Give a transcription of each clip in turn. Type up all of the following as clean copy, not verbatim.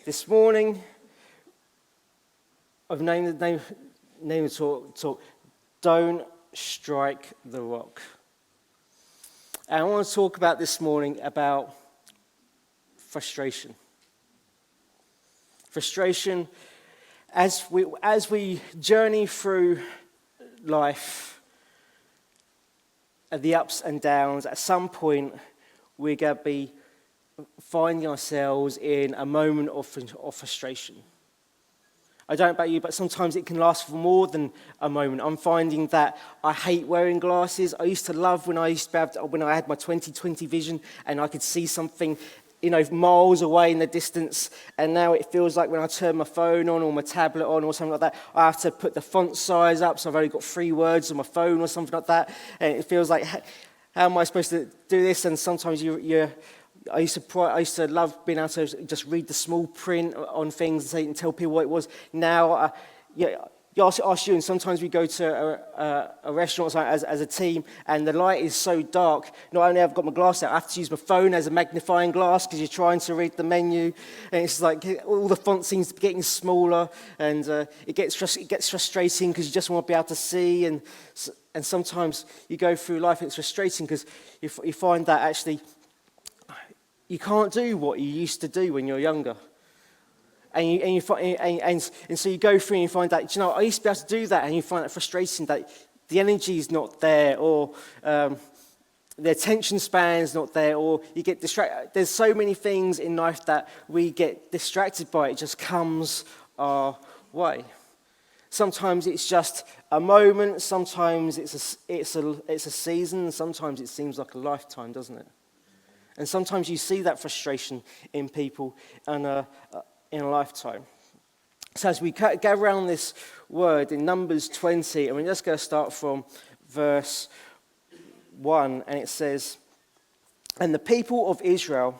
This morning, I've named the talk, Don't Strike the Rock. And I want to talk about this morning about frustration. Frustration as we journey through life, the ups and downs, at some point we're going to be finding ourselves in a moment of frustration. I don't know about you, but sometimes it can last for more than a moment. I'm finding that I hate wearing glasses. I used to love when I had my 20/20 vision and I could see something, miles away in the distance. And now it feels like when I turn my phone on or my tablet on or something like that, I have to put the font size up, so I've only got 3 words on my phone or something like that. And it feels like, how am I supposed to do this? And sometimes I used to love being able to just read the small print on things and tell people what it was. Now, ask you, and sometimes we go to a restaurant as a team, and the light is so dark. Not only have I got my glass out, I have to use my phone as a magnifying glass because you're trying to read the menu, and it's like all the font seems to be getting smaller, and it gets frustrating because you just want to be able to see, and sometimes you go through life and it's frustrating because you find that actually you can't do what you used to do when you're younger. And so you go through and you find that, I used to be able to do that, and you find that frustrating that the energy is not there, or the attention span is not there, or you get distracted. There's so many things in life that we get distracted by. It just comes our way. Sometimes it's just a moment, sometimes it's a season, and sometimes it seems like a lifetime, doesn't it? And sometimes you see that frustration in people in a lifetime. So as we go around this word in Numbers 20, and we're just going to start from verse 1, and it says, "And the people of Israel,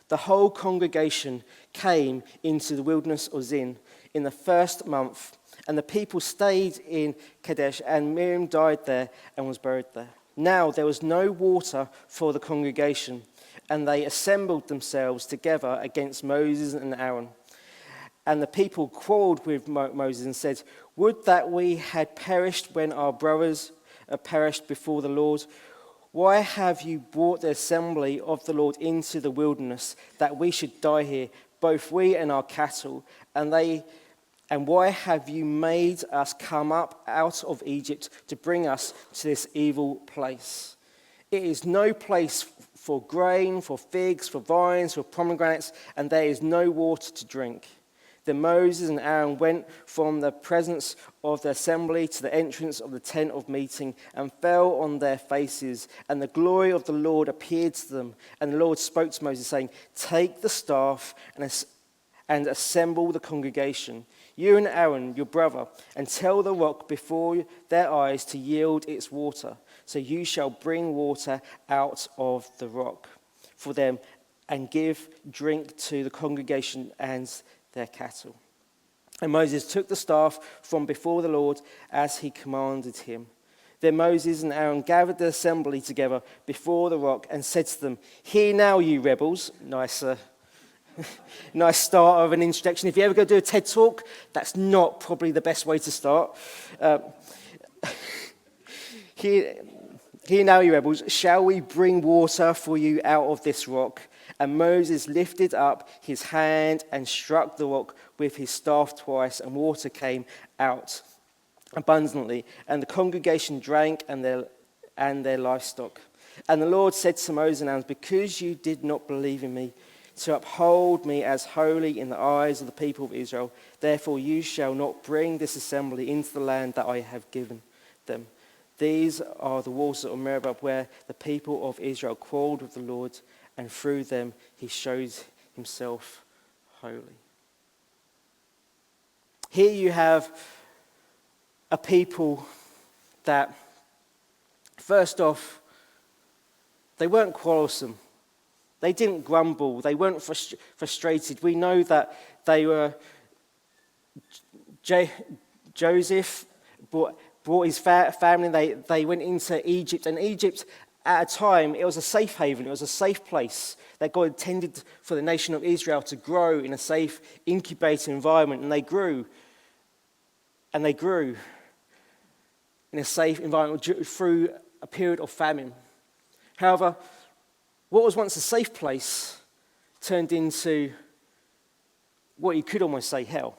the whole congregation, came into the wilderness of Zin in the first month, and the people stayed in Kadesh, and Miriam died there and was buried there. Now there was no water for the congregation, and they assembled themselves together against Moses and Aaron. And the people quarreled with Moses and said, 'Would that we had perished when our brothers perished before the Lord. Why have you brought the assembly of the Lord into the wilderness, that we should die here, both we and our cattle? And why have you made us come up out of Egypt to bring us to this evil place? It is no place for grain, for figs, for vines, for pomegranates, and there is no water to drink.' Then Moses and Aaron went from the presence of the assembly to the entrance of the tent of meeting and fell on their faces. And the glory of the Lord appeared to them. And the Lord spoke to Moses, saying, 'Take the staff and assemble the congregation, you and Aaron, your brother, and tell the rock before their eyes to yield its water. So you shall bring water out of the rock for them and give drink to the congregation and their cattle.' And Moses took the staff from before the Lord as he commanded him. Then Moses and Aaron gathered the assembly together before the rock and said to them, 'Hear now, you rebels.'" Nice start of an introduction. If you ever go do a TED Talk, that's not probably the best way to start. Hear now, you rebels, shall we bring water for you out of this rock? And Moses lifted up his hand and struck the rock with his staff twice, and water came out abundantly. And the congregation drank and their livestock. And the Lord said to Moses and Aaron, "Because you did not believe in me, to uphold me as holy in the eyes of the people of Israel, therefore you shall not bring this assembly into the land that I have given them. These are the waters of Meribah, where the people of Israel quarreled with the Lord, and through them he shows himself holy." Here you have a people that, first off, they weren't quarrelsome. They didn't grumble. They weren't frustrated. We know that they were. Joseph brought his family. They went into Egypt, and Egypt at a time, it was a safe haven, it was a safe place that God intended for the nation of Israel to grow in a safe, incubating environment. And they grew in a safe environment through a period of famine. However, what was once a safe place turned into what you could almost say hell.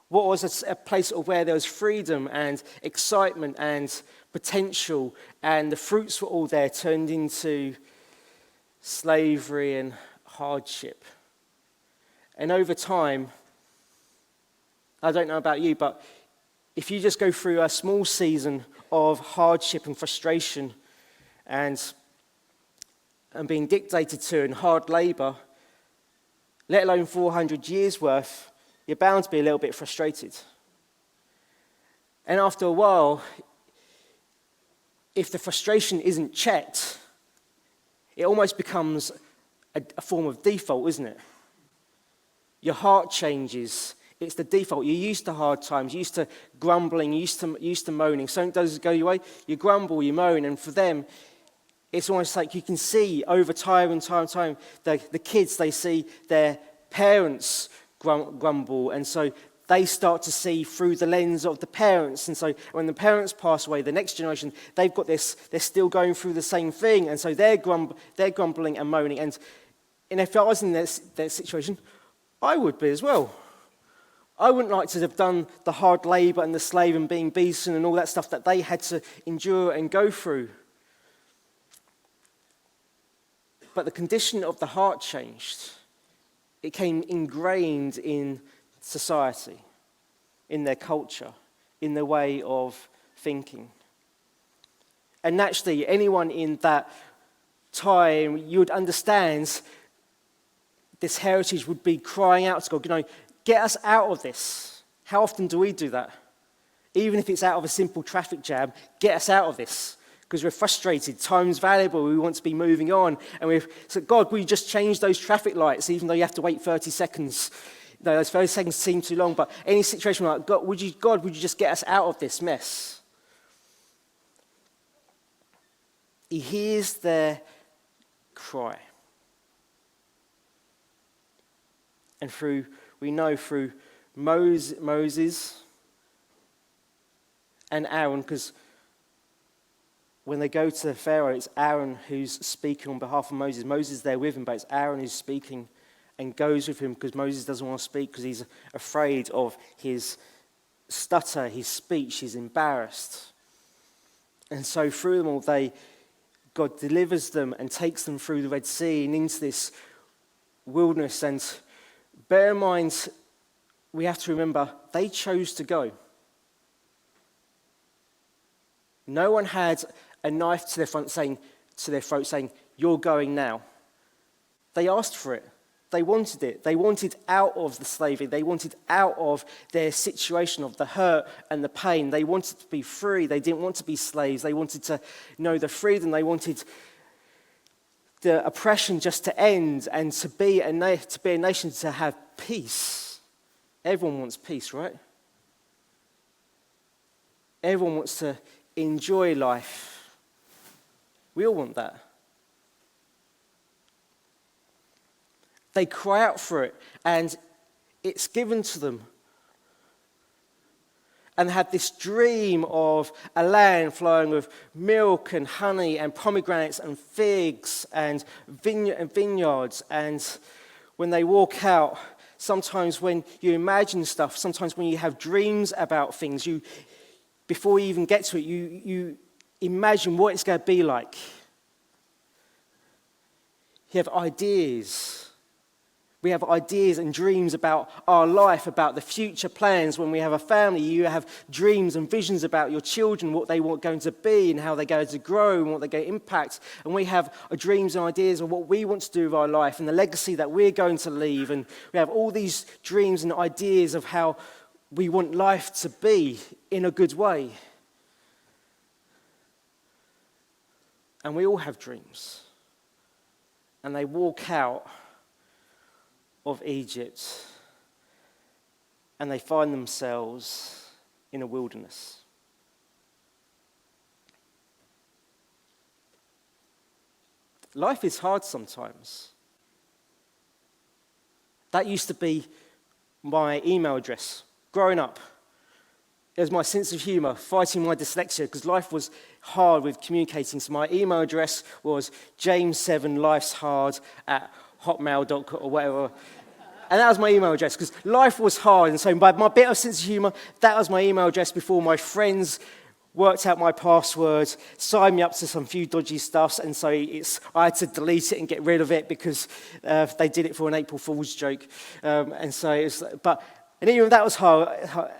What was a place of where there was freedom and excitement and potential, and the fruits were all there, turned into slavery and hardship. And over time, I don't know about you, but if you just go through a small season of hardship and frustration and being dictated to and hard labor, let alone 400 years worth, you're bound to be a little bit frustrated. And after a while, if the frustration isn't checked, it almost becomes a form of default, isn't it? Your heart changes. It's the default. You're used to hard times, used to grumbling, used to moaning. Something doesn't go your way, you grumble, you moan, and for them, it's almost like you can see over time and time and time, the kids, they see their parents grumble, and so they start to see through the lens of the parents. And so when the parents pass away, the next generation, they've got this, they're still going through the same thing, and so they're grumbling and moaning. And if I was in their situation, I would be as well. I wouldn't like to have done the hard labor and the slave and being beaten and all that stuff that they had to endure and go through. But the condition of the heart changed. It came ingrained in society, in their culture, in their way of thinking. And naturally, anyone in that time, you would understand this heritage would be crying out to God, get us out of this. How often do we do that? Even if it's out of a simple traffic jam, get us out of this. Because we're frustrated, time's valuable, we want to be moving on. And we've said, God, will you just change those traffic lights, even though you have to wait 30 seconds? No, those 30 seconds seem too long, but any situation like, God, would you just get us out of this mess? He hears their cry. And we know through Moses and Aaron, because when they go to Pharaoh, it's Aaron who's speaking on behalf of Moses. Moses is there with him, but it's Aaron who's speaking and goes with him because Moses doesn't want to speak because he's afraid of his stutter, his speech, he's embarrassed. And so through them all, God delivers them and takes them through the Red Sea and into this wilderness. And bear in mind, we have to remember, they chose to go. No one had a knife to their throat saying, you're going now. They asked for it. They wanted it. They wanted out of the slavery. They wanted out of their situation of the hurt and the pain. They wanted to be free. They didn't want to be slaves. They wanted to know the freedom. They wanted the oppression just to end and to be a nation to have peace. Everyone wants peace, right? Everyone wants to enjoy life. We all want that. They cry out for it, and it's given to them. And they have this dream of a land flowing with milk and honey and pomegranates and figs and vineyards. And when they walk out, sometimes when you imagine stuff, sometimes when you have dreams about things, before you even get to it, you imagine what it's going to be like. You have ideas. We have ideas and dreams about our life, about the future plans. When we have a family, you have dreams and visions about your children, what they want going to be and how they're going to grow and what they're going to impact. And we have dreams and ideas of what we want to do with our life and the legacy that we're going to leave. And we have all these dreams and ideas of how we want life to be in a good way. And we all have dreams. And they walk out of Egypt and they find themselves in a wilderness. Life is hard sometimes. That used to be my email address growing up. It was my sense of humour, fighting my dyslexia, because life was hard with communicating. So my email address was james7lifeshard@hotmail.com or whatever. And that was my email address, because life was hard. And so by my bit of sense of humour, that was my email address before my friends worked out my password, signed me up to some few dodgy stuffs, and so I had to delete it and get rid of it because they did it for an April Fool's joke. And even that was hard.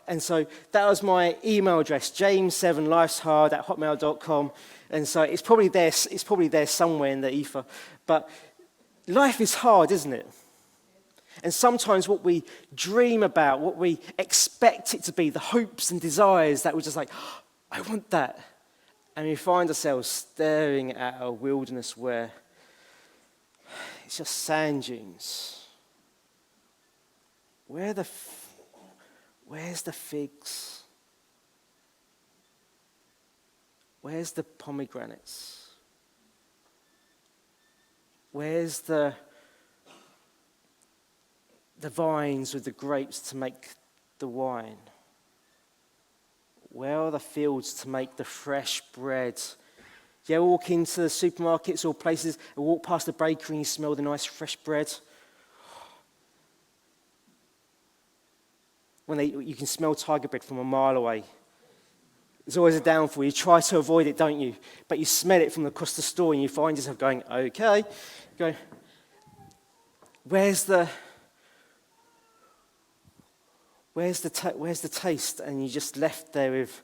And so that was my email address, james7lifeshard@hotmail.com. And so it's probably there somewhere in the ether. But life is hard, isn't it? And sometimes what we dream about, what we expect it to be, the hopes and desires that we're just like, I want that. And we find ourselves staring at a wilderness where it's just sand dunes. Where's the figs? Where's the pomegranates? Where's the vines with the grapes to make the wine? Where are the fields to make the fresh bread? You ever walk into the supermarkets or places and walk past the bakery and you smell the nice fresh bread? You can smell tiger bread from a mile away. There's always a downfall. You try to avoid it, don't you? But you smell it from across the store and you find yourself going, okay. Where's the taste? And you're just left there with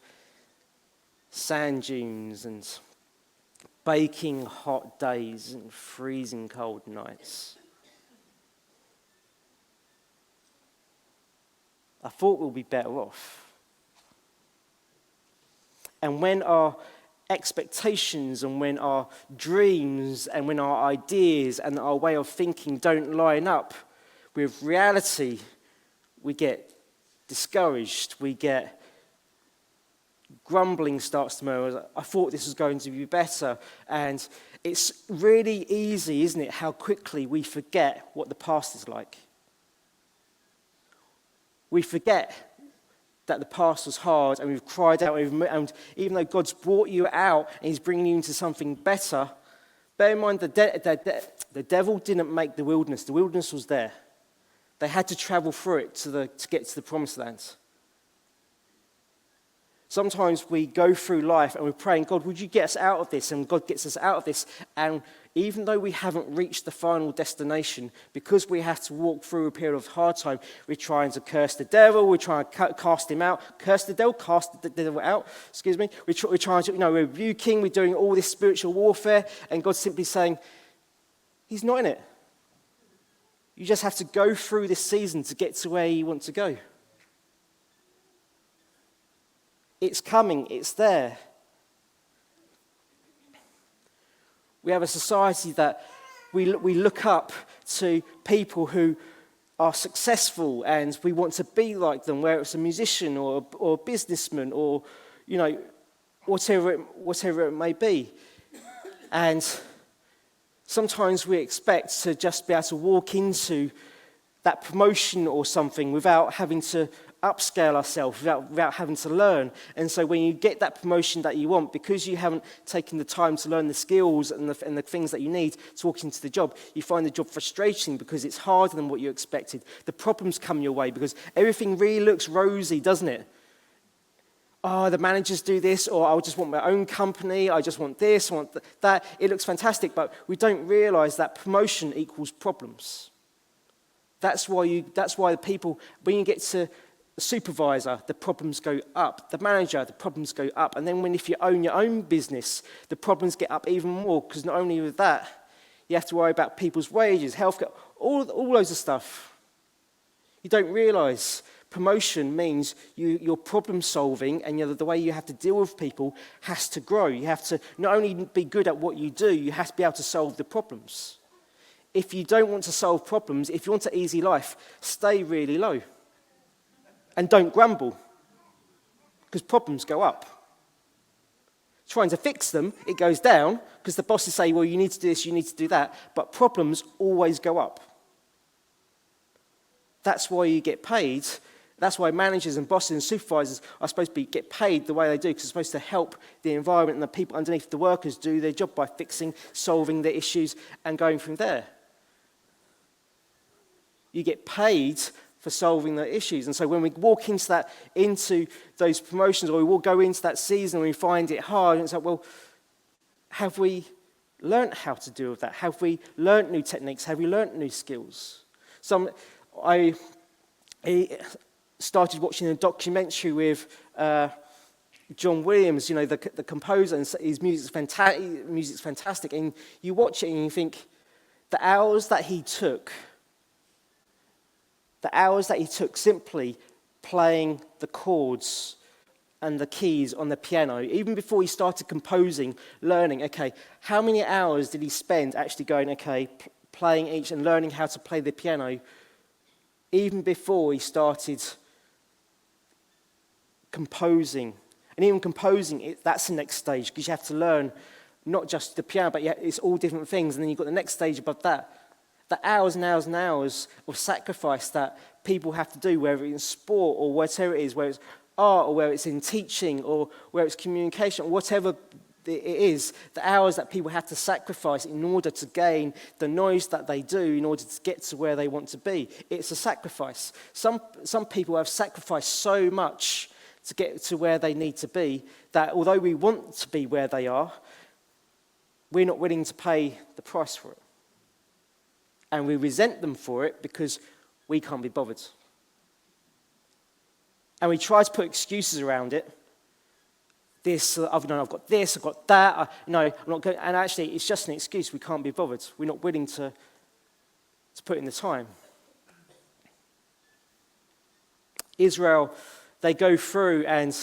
sand dunes and baking hot days and freezing cold nights. I thought we'll be better off. And when our expectations and when our dreams and when our ideas and our way of thinking don't line up with reality, we get discouraged, we get grumbling starts to murmur. I thought this was going to be better. And it's really easy, isn't it, how quickly we forget what the past is like. We forget that the past was hard and we've cried out, and even though God's brought you out and he's bringing you into something better, bear in mind the devil didn't make the wilderness. The wilderness was there. They had to travel through it to get to the promised land. Sometimes we go through life and we're praying, God, would you get us out of this? And God gets us out of this. And even though we haven't reached the final destination, because we have to walk through a period of hard time, we're trying to curse the devil, we're trying to cast him out, cast the devil out, excuse me. We're trying to, we're rebuking, we're doing all this spiritual warfare, and God's simply saying, he's not in it. You just have to go through this season to get to where you want to go. It's coming, it's there. We have a society that we look up to people who are successful and we want to be like them, whether it's a musician or a businessman or, whatever it may be. And sometimes we expect to just be able to walk into that promotion or something without having to upscale ourselves, without having to learn. And so when you get that promotion that you want, because you haven't taken the time to learn the skills and the things that you need to walk into the job, you find the job frustrating because it's harder than what you expected. The problems come your way because everything really looks rosy, doesn't it? Oh, the managers do this, or I just want my own company, I just want this, I want that. It looks fantastic, but we don't realize that promotion equals problems. That's why the people, when you get to the supervisor, the problems go up. The manager, the problems go up. And then if you own your own business, the problems get up even more, because not only with that, you have to worry about people's wages, healthcare, all loads of stuff. You don't realize promotion means you're problem solving, and the way you have to deal with people has to grow. You have to not only be good at what you do, you have to be able to solve the problems. If you don't want to solve problems, if you want an easy life, stay really low. And don't grumble, because problems go up. trying to fix them, it goes down because the bosses say, well, you need to do this, you need to do that. But problems always go up. That's why you get paid. That's why managers and bosses and supervisors are supposed to get paid the way they do, because it's supposed to help the environment and the people underneath the workers do their job by fixing, solving their issues, and going from there. You get paid for solving the issues. And so when we walk into those promotions, or we will go into that season and we find it hard, and it's like, well, have we learnt how to deal with that? Have we learnt new techniques? Have we learnt new skills? I started watching a documentary with John Williams, the composer, and his music's fantastic. And you watch it and you think, the hours that he took simply playing the chords and the keys on the piano, even before he started composing, learning, okay, how many hours did he spend actually going, okay, playing each and learning how to play the piano, even before he started composing. And even composing, that's the next stage, because you have to learn not just the piano, but it's all different things. And then you've got the next stage above that. The hours and hours and hours of sacrifice that people have to do, whether it's in sport or whatever it is, whether it's art or whether it's in teaching or whether it's communication or whatever it is, the hours that people have to sacrifice in order to gain the knowledge that they do in order to get to where they want to be. It's a sacrifice. Some people have sacrificed so much to get to where they need to be that although we want to be where they are, we're not willing to pay the price for it. And we resent them for it because we can't be bothered. And we try to put excuses around it. I've got this, I've got that. I'm not going. And actually, it's just an excuse. We can't be bothered. We're not willing to put in the time. Israel, they go through and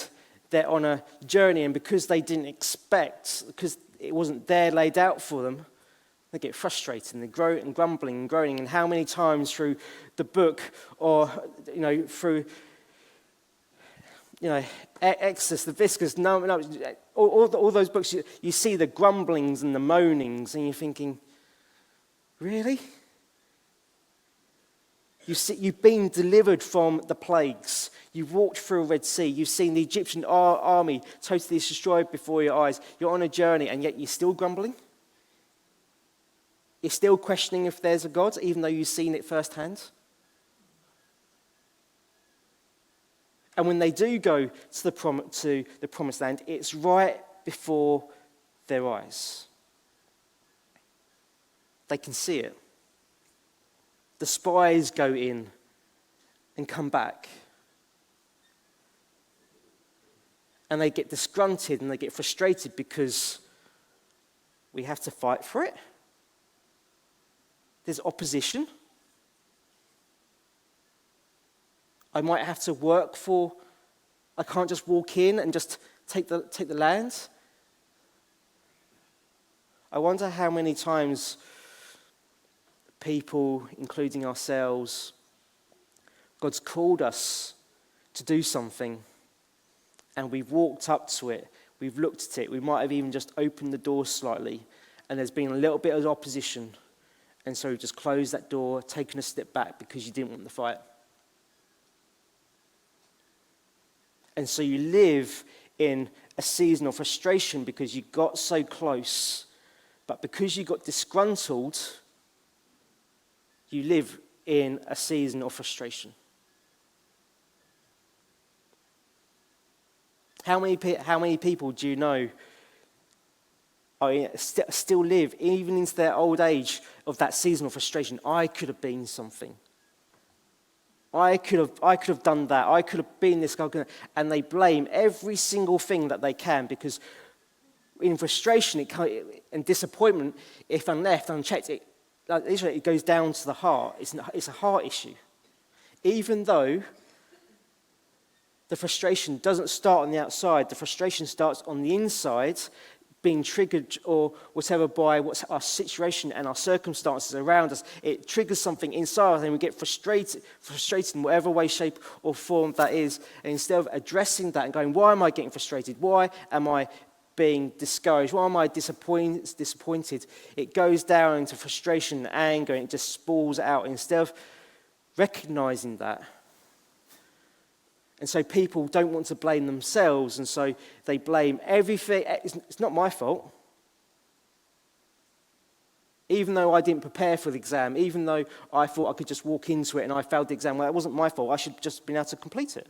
they're on a journey, and because they didn't expect, because it wasn't there laid out for them, they get frustrated and they grow and grumbling and groaning. And how many times through the book or, through, Exodus, Leviticus, all those books, you see the grumblings and the moanings and you're thinking, really? You've been delivered from the plagues. You've walked through a Red Sea. You've seen the Egyptian army totally destroyed before your eyes. You're on a journey and yet you're still grumbling? You're still questioning if there's a God, even though you've seen it firsthand? And when they do go to the promised land, it's right before their eyes. They can see it. The spies go in and come back. And they get disgruntled and they get frustrated because we have to fight for it. There's opposition. I might have to work for, I can't just walk in and just take the land. I wonder how many times people, including ourselves, God's called us to do something and we've walked up to it, we've looked at it, we might have even just opened the door slightly and there's been a little bit of opposition, and so we've just closed that door, taken a step back because you didn't want the fight. And so you live in a season of frustration because you got so close, but because you got disgruntled, you live in a season of frustration. How many people do you know still live, even into their old age, of that season of frustration? I could have been something. I could have done that. I could have been this guy. And they blame every single thing that they can because in frustration and disappointment, if left unchecked, it goes down to the heart. It's a heart issue. Even though the frustration doesn't start on the outside, the frustration starts on the inside, being triggered or whatever by what's our situation and our circumstances around us. It triggers something inside us and we get frustrated in whatever way, shape or form that is. And instead of addressing that and going, why am I getting frustrated? Why am I being discouraged? Why am I disappointed? It goes down into frustration and anger, and it just spalls out instead of recognizing that. And so people don't want to blame themselves, and so they blame everything. It's not my fault. Even though I didn't prepare for the exam, even though I thought I could just walk into it and I failed the exam, well, that wasn't my fault. I should have just been able to complete it.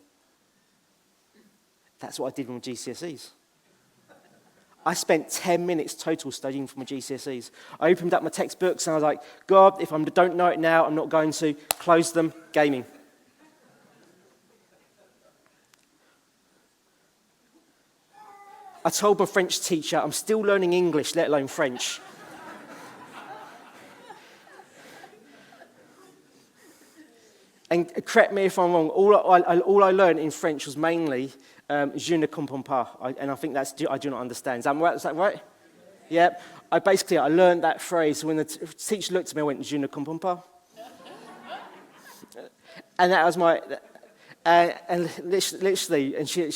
That's what I did with my GCSEs. I spent 10 minutes total studying for my GCSEs. I opened up my textbooks and I was like, God, if I don't know it now, I'm not going to. Close them, gaming. I told my French teacher, I'm still learning English, let alone French. And correct me if I'm wrong, all I learned in French was mainly je ne comprends pas, and I think that's I do not understand. Is that right? Yeah. I learned that phrase. So when the teacher looked at me, I went, je ne comprends pas. And that was my, and literally, and she,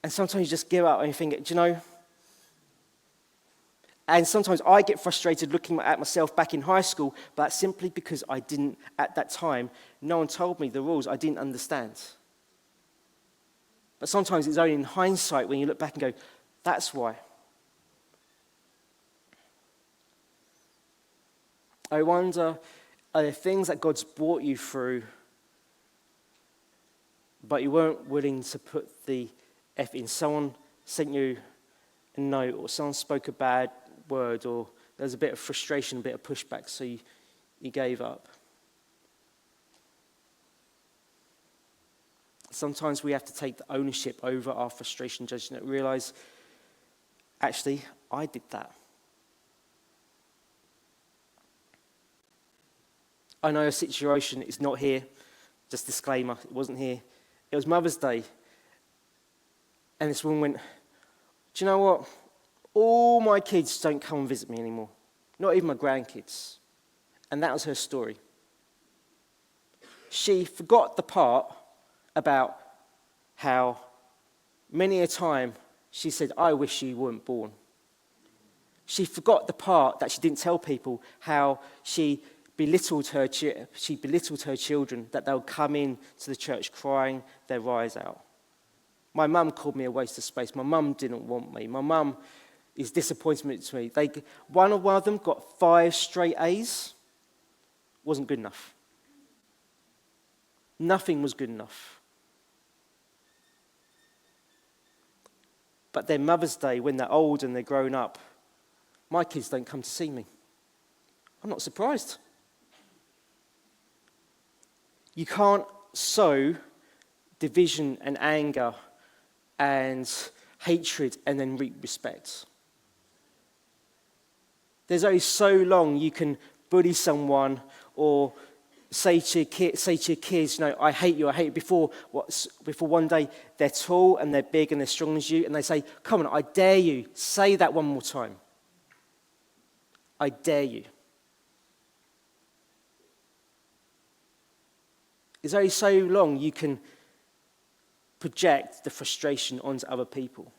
and sometimes you just give up and you think, do you know? And sometimes I get frustrated looking at myself back in high school, but that's simply because I didn't, at that time, no one told me the rules. I didn't understand. But sometimes it's only in hindsight when you look back and go, that's why. I wonder, are there things that God's brought you through, but you weren't willing to put the effort in? Someone sent you a note, or someone spoke a bad word, or there's a bit of frustration, a bit of pushback, so you gave up. Sometimes we have to take the ownership over our frustration, judgment, and realize, actually, I did that. I know a situation is not here, just disclaimer, it wasn't here. It was Mother's Day, and this woman went, do you know what? All my kids don't come and visit me anymore. Not even my grandkids. And that was her story. She forgot the part about how many a time she said, I wish you weren't born. She forgot the part that she didn't tell people, how she belittled her children, that they'll come in to the church crying their eyes out. My mum called me a waste of space. My mum didn't want me. My mum is disappointed to me. One of them got 5 straight A's. Wasn't good enough. Nothing was good enough. But then Mother's Day, when they're old and they're grown up, my kids don't come to see me. I'm not surprised. You can't sow division and anger and hatred and then reap respect. There's only so long you can bully someone or say to your kids, you know, I hate you, before one day they're tall and they're big and they're strong as you, and they say, come on, I dare you, say that one more time. I dare you. There's only so long you can project the frustration onto other people.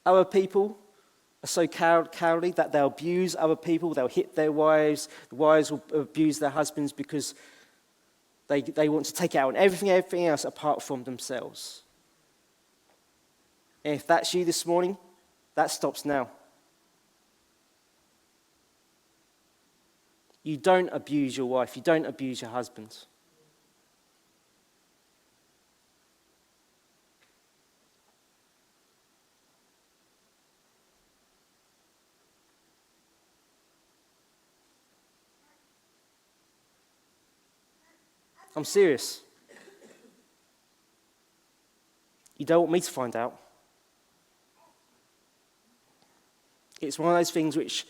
Other people are so cowardly that they'll abuse other people, they'll hit their wives, the wives will abuse their husbands because they want to take it out on everything else apart from themselves. And if that's you this morning, that stops now. You don't abuse your wife, you don't abuse your husband. I'm serious. You don't want me to find out. It's one of those things which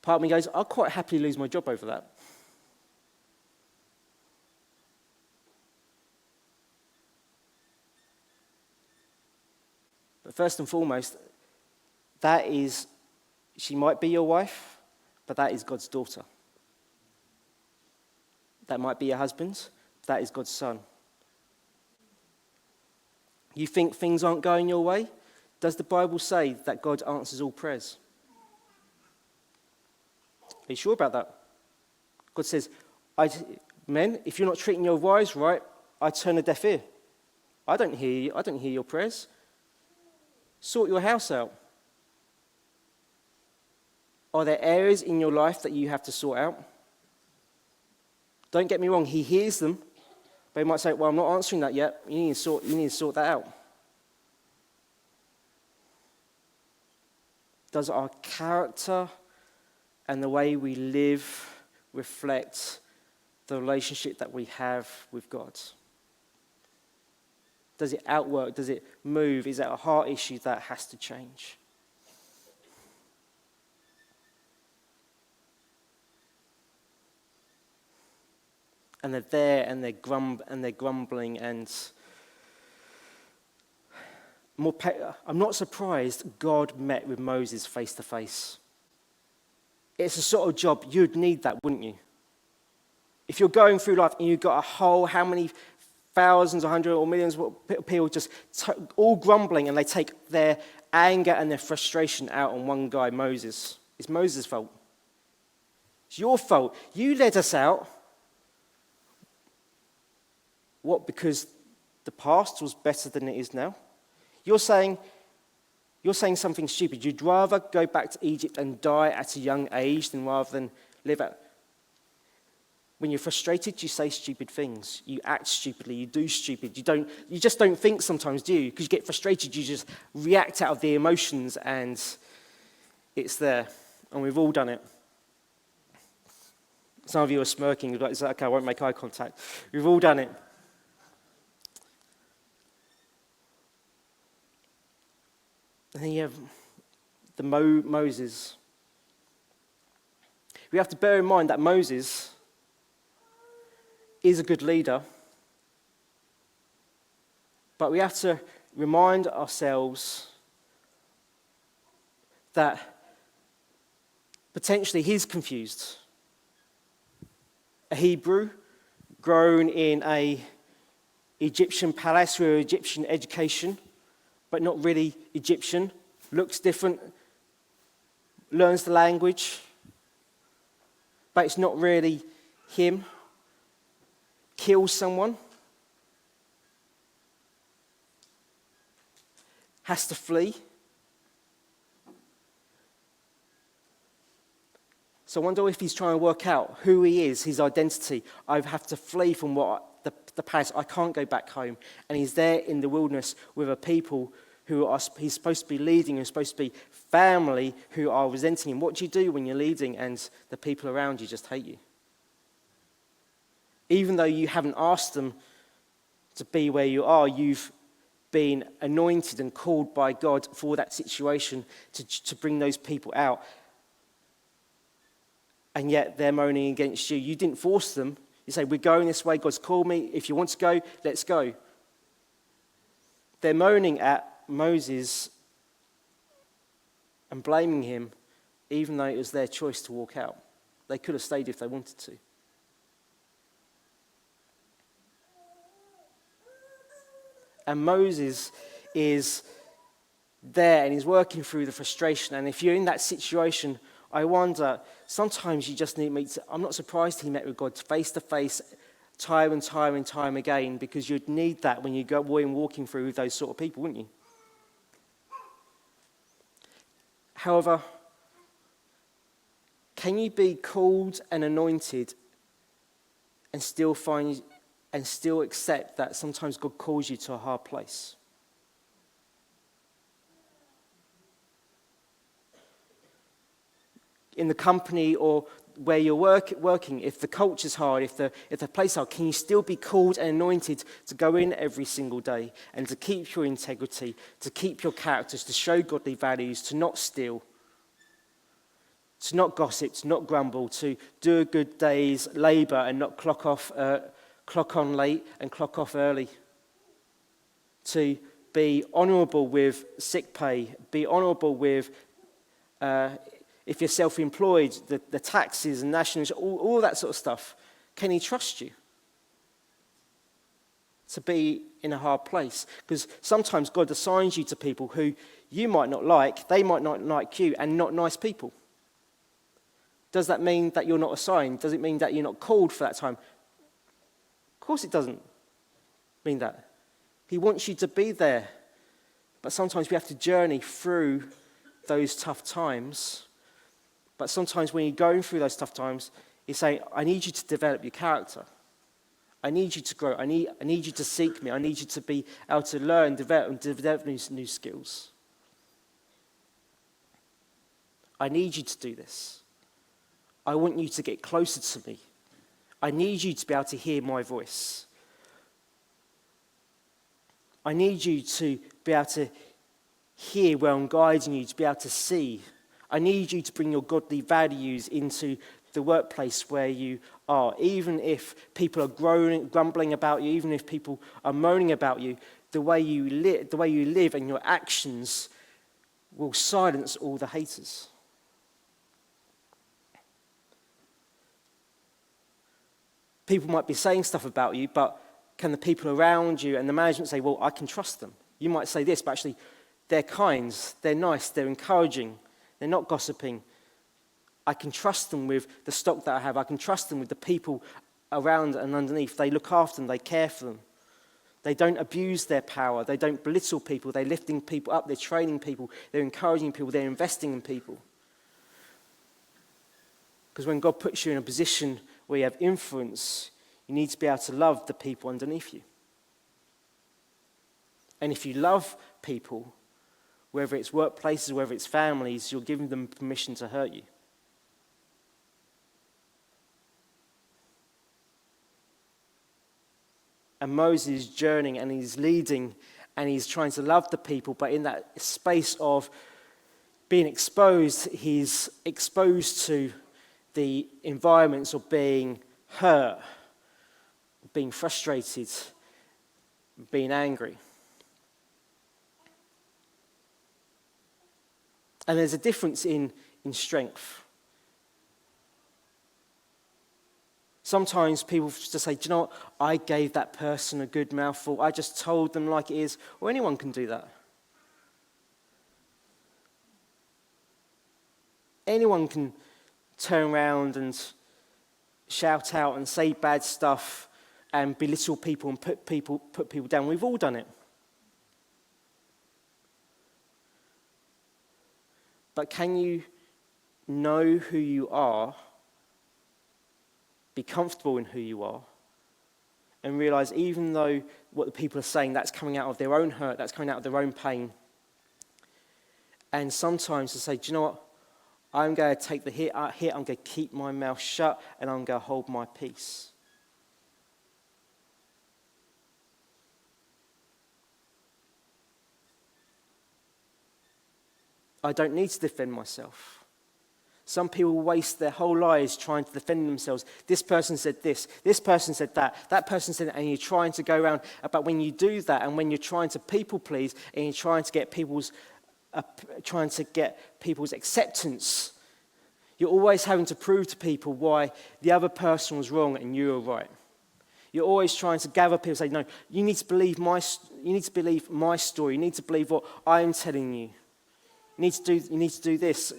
part of me goes, I'll quite happily lose my job over that. But first and foremost, she might be your wife, but that is God's daughter. That might be your husband, that is God's son. You think things aren't going your way? Does the Bible say that God answers all prayers? Are you sure about that? God says, men, if you're not treating your wives right, I turn a deaf ear. I don't hear you. I don't hear your prayers. Sort your house out. Are there areas in your life that you have to sort out? Don't get me wrong, he hears them, but he might say, well, I'm not answering that yet. You need to sort that out. Does our character and the way we live reflect the relationship that we have with God? Does it outwork? Does it move? Is that a heart issue that has to change? And they're there and they're grumbling and I'm not surprised God met with Moses face to face. It's a sort of job, you'd need that, wouldn't you? If you're going through life and you've got how many thousands, 100 or millions of people just all grumbling, and they take their anger and their frustration out on one guy, Moses. It's Moses' fault. It's your fault. You led us out. What, because the past was better than it is now? You're saying something stupid. You'd rather go back to Egypt and die at a young age rather than live out. When you're frustrated, you say stupid things. You act stupidly. You do stupid. You just don't think sometimes, do you? Because you get frustrated, you just react out of the emotions, and it's there. And we've all done it. Some of you are smirking. You're like, okay, I won't make eye contact. We've all done it. And then you have the Moses. We have to bear in mind that Moses is a good leader, but we have to remind ourselves that potentially he's confused. A Hebrew grown in an Egyptian palace with Egyptian education, but not really Egyptian, looks different, learns the language, but it's not really him, kills someone, has to flee. So I wonder if he's trying to work out who he is, his identity. I have to flee from the past. I can't go back home. And he's there in the wilderness with a people he's supposed to be leading, and supposed to be family who are resenting him. What do you do when you're leading and the people around you just hate you? Even though you haven't asked them to be where you are, you've been anointed and called by God for that situation to bring those people out. And yet they're moaning against you. You didn't force them. You say, we're going this way. God's called me. If you want to go, let's go. They're moaning at Moses and blaming him, even though it was their choice to walk out. They could have stayed if they wanted to. And Moses is there and he's working through the frustration. And if you're in that situation, I wonder, sometimes you just need to meet. I'm not surprised he met with God face to face, time and time and time again, because you'd need that when you go walking through with those sort of people, wouldn't you? However, can you be called and anointed and still accept that sometimes God calls you to a hard place? In the company or where you're working, if the culture's hard, if the place is hard, can you still be called and anointed to go in every single day and to keep your integrity, to keep your characters, to show godly values, to not steal, to not gossip, to not grumble, to do a good day's labour and not clock on late and clock off early, to be honourable with sick pay, be honourable with if you're self-employed, the taxes and national insurance, all that sort of stuff. Can he trust you? to be in a hard place. Because sometimes God assigns you to people who you might not like, they might not like you, and not nice people. Does that mean that you're not assigned? Does it mean that you're not called for that time? Of course it doesn't mean that. He wants you to be there. But sometimes we have to journey through those tough times. But sometimes when you're going through those tough times, he's saying, I need you to develop your character. I need you to grow. I need you to seek me. I need you to be able to learn, develop new skills. I need you to do this. I want you to get closer to me. I need you to be able to hear my voice. I need you to be able to hear where I'm guiding you, to be able to see. I need you to bring your godly values into the workplace where you are. Even if people are grumbling about you, even if people are moaning about you, the way you live and your actions will silence all the haters. People might be saying stuff about you, but can the people around you and the management say, well, I can trust them? You might say this, but actually they're kind, they're nice, they're encouraging, they're not gossiping. I can trust them with the stock that I have. I can trust them with the people around and underneath. They look after them, they care for them. They don't abuse their power, they don't belittle people, they're lifting people up, they're training people, they're encouraging people, they're investing in people. Because when God puts you in a position where you have influence, you need to be able to love the people underneath you. And if you love people, whether it's workplaces, whether it's families, you're giving them permission to hurt you. And Moses is journeying and he's leading and he's trying to love the people, but in that space of being exposed, he's exposed to the environments of being hurt, being frustrated, being angry. And there's a difference in strength. Sometimes people just say, do you know what? I gave that person a good mouthful. I just told them like it is. Or anyone can do that. Anyone can turn around and shout out and say bad stuff and belittle people and put people down. We've all done it. But can you know who you are, be comfortable in who you are, and realize even though what the people are saying, that's coming out of their own hurt, that's coming out of their own pain, and sometimes to say, do you know what? I'm going to take the hit, I'm going to keep my mouth shut, and I'm going to hold my peace. I don't need to defend myself. Some people waste their whole lives trying to defend themselves. This person said this person said that person said that, and you're trying to go around. But when you do that, and when you're trying to people please, and you're trying to get people's acceptance, you're always having to prove to people why the other person was wrong and you were right. You're always trying to gather people, say, no, you need to believe my story. You need to believe what I'm telling you. You need to do this.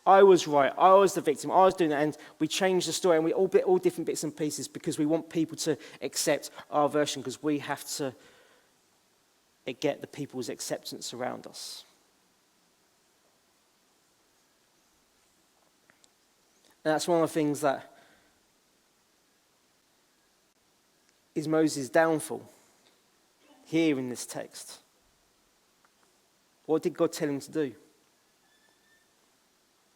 I was right. I was the victim. I was doing that. And we change the story, and we all different bits and pieces because we want people to accept our version, because we have to get the people's acceptance around us. And that's one of the things that is Moses' downfall here in this text. What did God tell him to do?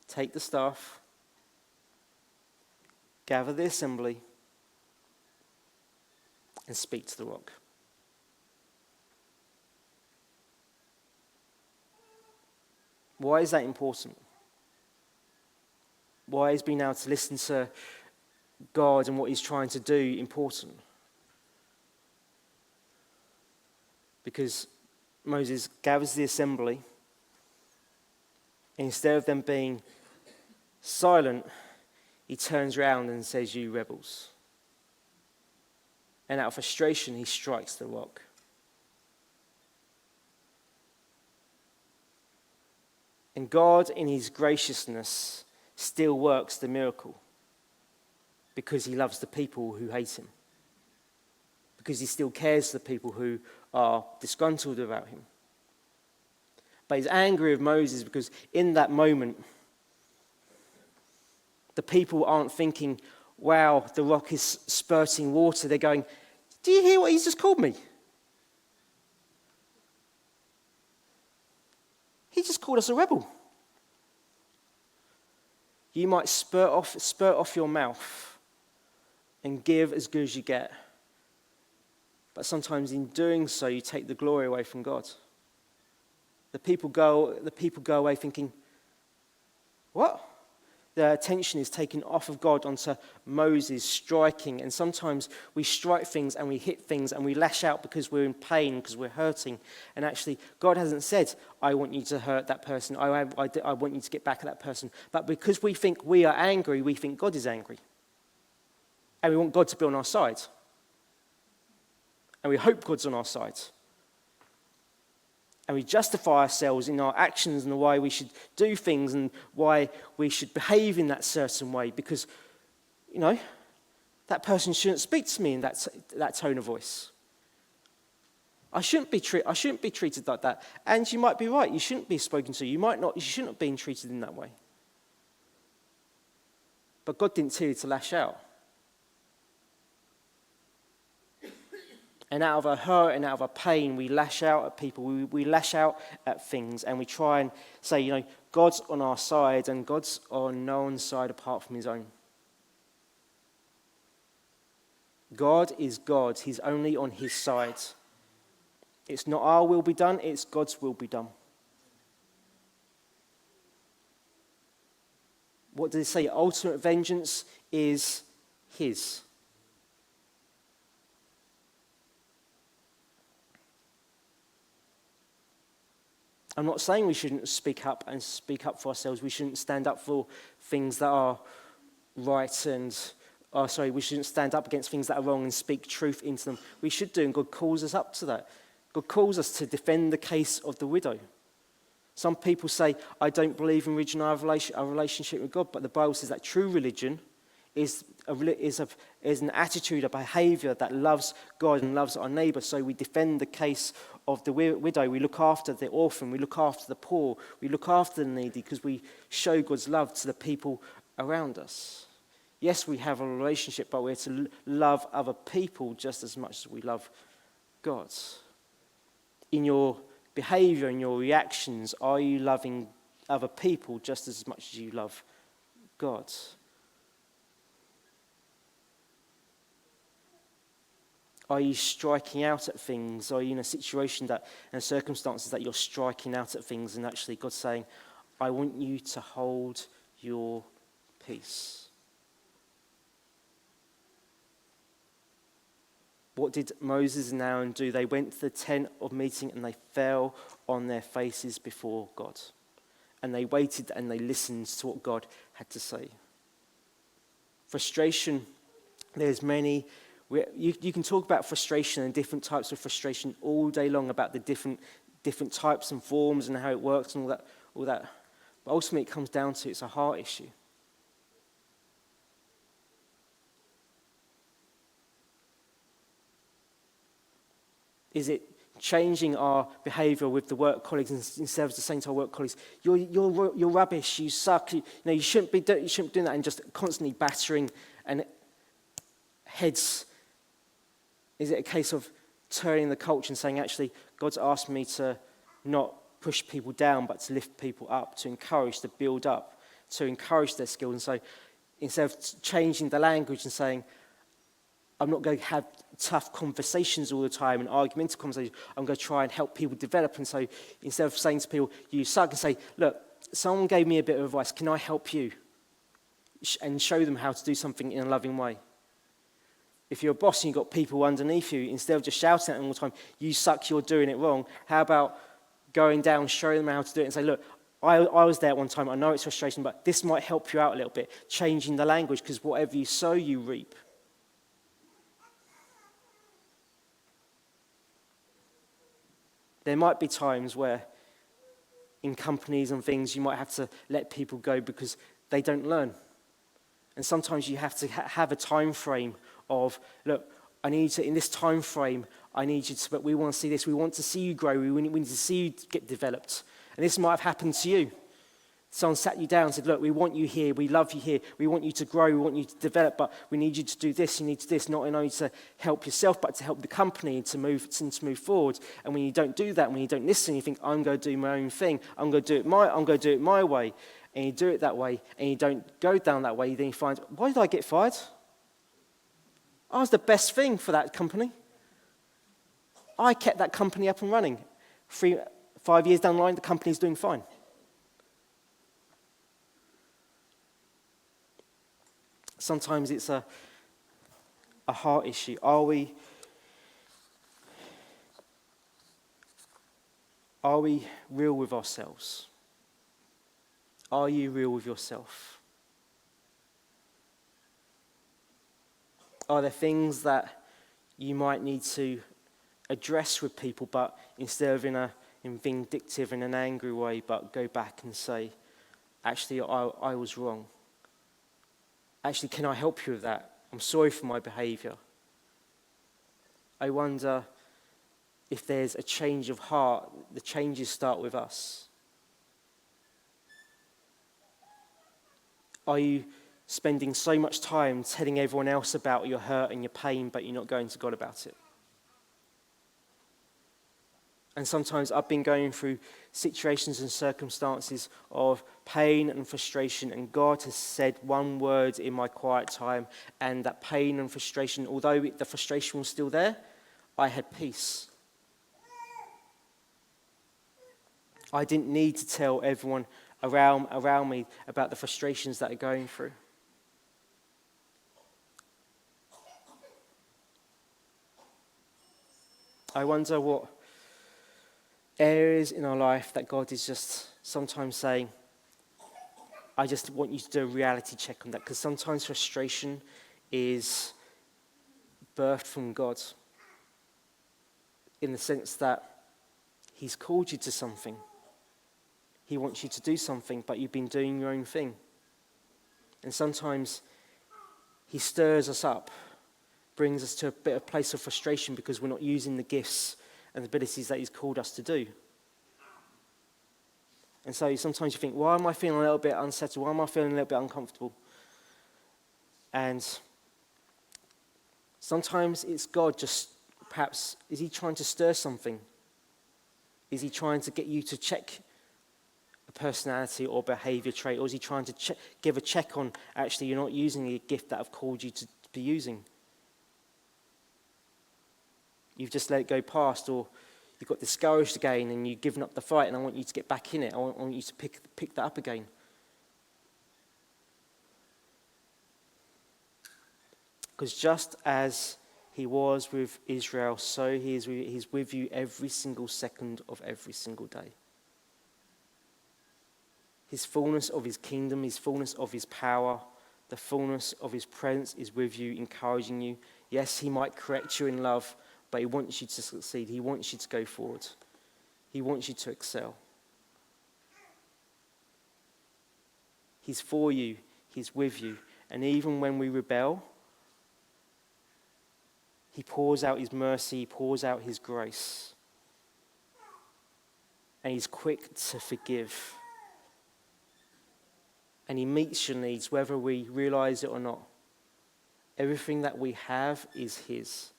Take the staff, gather the assembly, and speak to the rock. Why is that important? Why is being able to listen to God and what he's trying to do important? Because Moses gathers the assembly, and instead of them being silent, he turns around and says, you rebels. And out of frustration, he strikes the rock. And God, in his graciousness, still works the miracle because he loves the people who hate him, because he still cares for the people who are disgruntled about him. But he's angry with Moses because in that moment, the people aren't thinking, wow, the rock is spurting water. They're going, do you hear what he's just called me? He just called us a rebel. You might spurt off your mouth and give as good as you get. But sometimes in doing so, you take the glory away from God. The people go away thinking, what? Their attention is taken off of God onto Moses striking. And sometimes we strike things and we hit things and we lash out because we're in pain, because we're hurting. And actually, God hasn't said, I want you to hurt that person. I want you to get back at that person. But because we think we are angry, we think God is angry. And we want God to be on our side. And we hope God's on our side. And we justify ourselves in our actions and the way we should do things and why we should behave in that certain way because, that person shouldn't speak to me in that tone of voice. I shouldn't be treated like that. And you might be right. You shouldn't be spoken to. You shouldn't have been treated in that way. But God didn't tell you to lash out. And out of our hurt and out of our pain, we lash out at people. We lash out at things and we try and say, God's on our side and God's on no one's side apart from his own. God is God. He's only on his side. It's not our will be done, it's God's will be done. What does it say? Ultimate vengeance is his. I'm not saying we shouldn't speak up for ourselves. We shouldn't stand up for things that are right we shouldn't stand up against things that are wrong and speak truth into them. We should do, and God calls us up to that. God calls us to defend the case of the widow. Some people say, I don't believe in religion, I have a relationship with God, but the Bible says that true religion is an attitude, a behavior that loves God and loves our neighbor. So we defend the case of the widow. We look after the orphan. We look after the poor. We look after the needy because we show God's love to the people around us. Yes, we have a relationship, but we're to love other people just as much as we love God. In your behavior, in your reactions, are you loving other people just as much as you love God? Are you striking out at things? Are you in a situation and circumstances that you're striking out at things and actually God's saying, I want you to hold your peace? What did Moses and Aaron do? They went to the tent of meeting and they fell on their faces before God. And they waited and they listened to what God had to say. Frustration, there's many. You can talk about frustration and different types of frustration all day long, about the different types and forms and how it works and all that. But ultimately it comes down to it's a heart issue. Is it changing our behavior with the work colleagues instead of saying to our work colleagues, you're rubbish, you suck, you shouldn't be doing that, and just constantly battering and heads? Is it a case of turning the culture and saying, actually, God's asked me to not push people down, but to lift people up, to encourage, to build up, to encourage their skills? And so instead of changing the language and saying, I'm not going to have tough conversations all the time and argumentative conversations, I'm going to try and help people develop. And so instead of saying to people, you suck, and say, look, someone gave me a bit of advice, can I help you? And show them how to do something in a loving way. If you're a boss and you've got people underneath you, instead of just shouting at them all the time, you suck, you're doing it wrong, how about going down, showing them how to do it and say, look, I was there at one time, I know it's frustration, but this might help you out a little bit, changing the language, because whatever you sow, you reap. There might be times where in companies and things you might have to let people go because they don't learn. And sometimes you have to have a time frame of, look, I need to, in this time frame, I need you to, but we want to see this. We want to see you grow. We need to see you get developed. And this might have happened to you. Someone sat you down and said, look, we want you here. We love you here. We want you to grow. We want you to develop, but we need you to do this. You need to do this, not only to help yourself, but to help the company to move forward. And when you don't do that, when you don't listen, you think, I'm going to do my own thing. I'm going to do it my way. And you do it that way, and you don't go down that way, then you find, why did I get fired? I was the best thing for that company. I kept that company up and running. 5 years down the line, the company's doing fine. Sometimes it's a heart issue. Are we real with ourselves? Are you real with yourself? Are there things that you might need to address with people, but instead of in vindictive, in an angry way, but go back and say, actually, I was wrong. Actually, can I help you with that? I'm sorry for my behavior. I wonder if there's a change of heart. The changes start with us. Are you spending so much time telling everyone else about your hurt and your pain, but you're not going to God about it? And sometimes I've been going through situations and circumstances of pain and frustration, and God has said one word in my quiet time, and that pain and frustration, although the frustration was still there, I had peace. I didn't need to tell everyone around me about the frustrations that are going through. I wonder what areas in our life that God is just sometimes saying, I just want you to do a reality check on that, because sometimes frustration is birthed from God in the sense that He's called you to something. He wants you to do something, but you've been doing your own thing. And sometimes He stirs us up, brings us to a bit of place of frustration because we're not using the gifts and the abilities that He's called us to do. And so sometimes you think, why am I feeling a little bit unsettled? Why am I feeling a little bit uncomfortable? And sometimes it's God just, perhaps, is He trying to stir something? Is He trying to get you to check a personality or behavior trait? Or is He trying to give a check on, actually, you're not using the gift that I've called you to be using? You've just let it go past, or you've got discouraged again and you've given up the fight, and I want you to get back in it. I want you to pick that up again. Because just as He was with Israel, so He's with you every single second of every single day. His fullness of His kingdom, His fullness of His power, the fullness of His presence is with you, encouraging you. Yes, He might correct you in love, but He wants you to succeed. He wants you to go forward. He wants you to excel. He's for you. He's with you. And even when we rebel, He pours out His mercy. He pours out His grace. And He's quick to forgive. And He meets your needs, whether we realize it or not. Everything that we have is His.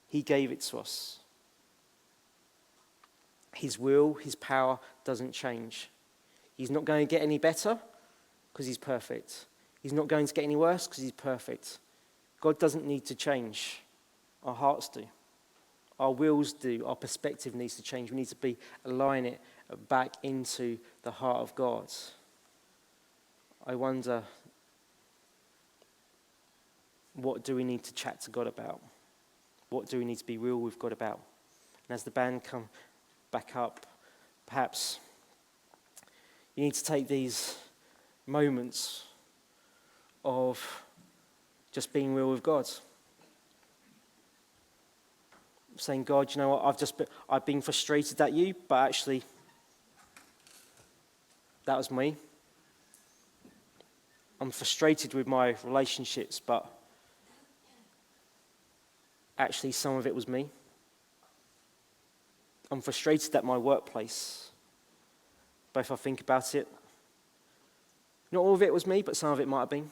He gave it to us. His will, His power doesn't change. He's not going to get any better because He's perfect. He's not going to get any worse because He's perfect. God doesn't need to change. Our hearts do. Our wills do. Our perspective needs to change. We need to align it back into the heart of God. I wonder, what do we need to chat to God about? What do we need to be real with God about? And as the band come back up, perhaps you need to take these moments of just being real with God. saying, God, you know what, I've been frustrated at you, but actually, that was me. I'm frustrated with my relationships, but actually, some of it was me. I'm frustrated at my workplace, but if I think about it, not all of it was me, but some of it might have been.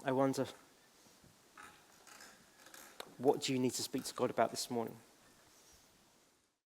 I wonder, what do you need to speak to God about this morning?